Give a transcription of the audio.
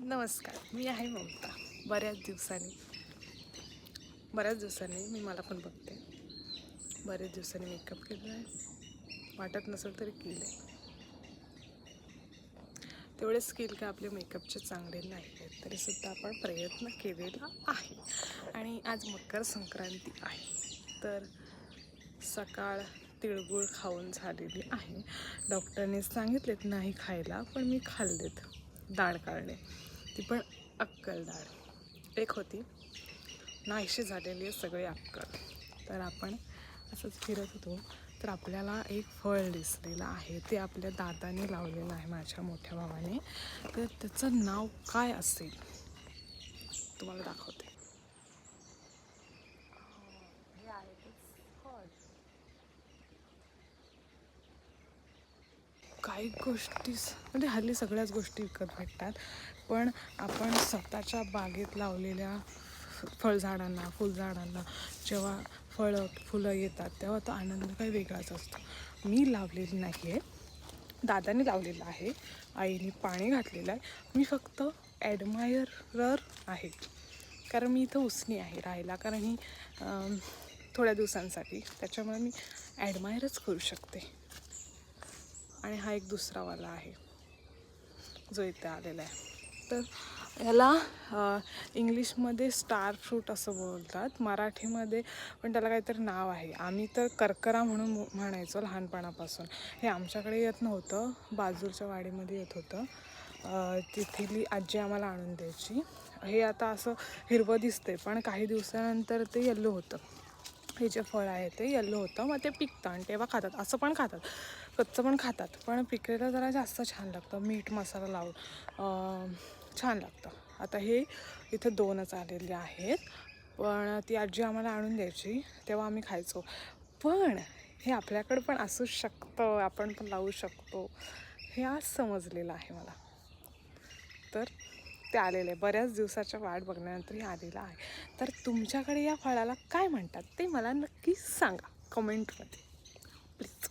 नमस्कार, मी आहे ममता. बऱ्याच दिवसांनी मी मला पण बघते. बऱ्याच दिवसांनी मेकअप केला आहे. वाटत नसेल तरी केलं आहे. तेवढे स्किल का आपले मेकअपचे चांगले नाही आहेत, तरीसुद्धा आपण प्रयत्न केलेला आहे. आणि आज मकर संक्रांती आहे, तर सकाळ तिळगुळ खाऊन झालेली आहे. डॉक्टरने सांगितलेत नाही खायला, पण मी खाल्लेत. डाळ काढणे, ती पण अक्कल डाळ एक होती, नाहीशी झालेली आहे सगळे अक्कल. तर आपण असंच फिरत होतो, तर आपल्याला एक फळ दिसलेलं आहे. ते आपल्या दादाने लावलेलं आहे, माझ्या मोठ्या भावाने. तर त्याचं नाव काय असेल तुम्हाला दाखवते. हे आहे ते फळ. काही गोष्टी म्हणजे हल्ली सगळ्याच गोष्टी विकत भेटतात, पण आपण स्वतःच्या बागेत लावलेल्या फळझाडांना, फुलझाडांना जेव्हा फुलं येतात तेव्हा तो आनंद काही वेगळाच असतो. मी लावलेली नाही आहे, दादाने लावलेलं आहे, आईने पाणी घातलेलं आहे. मी फक्त ॲडमायरर आहे, कारण मी इथं उसनी आहे राहायला, कारण ही थोड्या दिवसांसाठी, त्याच्यामुळे मी ॲडमायरच करू शकते. आणि हा एक दुसरावाला आहे जो इथे आलेला आहे. तर याला इंग्लिशमध्ये स्टार फ्रूट असं बोलतात, मराठीमध्ये पण त्याला काहीतरी नाव आहे. आम्ही तर करकरा म्हणून म्हणायचो लहानपणापासून. हे आमच्याकडे येत नव्हतं, बाजूच्या वाडीमध्ये येत होतं. तिथली आजी आम्हाला आणून द्यायची. हे आता असं हिरवं दिसते, पण काही दिवसानंतर ते येल्लो होतं. हे जे फळ आहे ते येल्लो होतं, मग ते पिकतं आणि तेव्हा खातात. असं पण खातात, कच्चं पण खातात, पण पिकलेलं जरा जास्त छान लागतं. मीठ मसाला लावून छान लागतं. आता हे इथं 2च आलेले आहेत, पण ती आजी आम्हाला आणून द्यायची तेव्हा आम्ही खायचो. पण हे आपल्याकडे पण असू शकतं, आपण पण लावू शकतो, हे आज समजलेलं आहे मला. तर ते आलेलं आहे, बऱ्याच दिवसाच्या वाट बघण्यानंतर हे आलेलं आहे. तर तुमच्याकडे या फळाला काय म्हणतात ते मला नक्की सांगा कमेंटमध्ये प्लीज.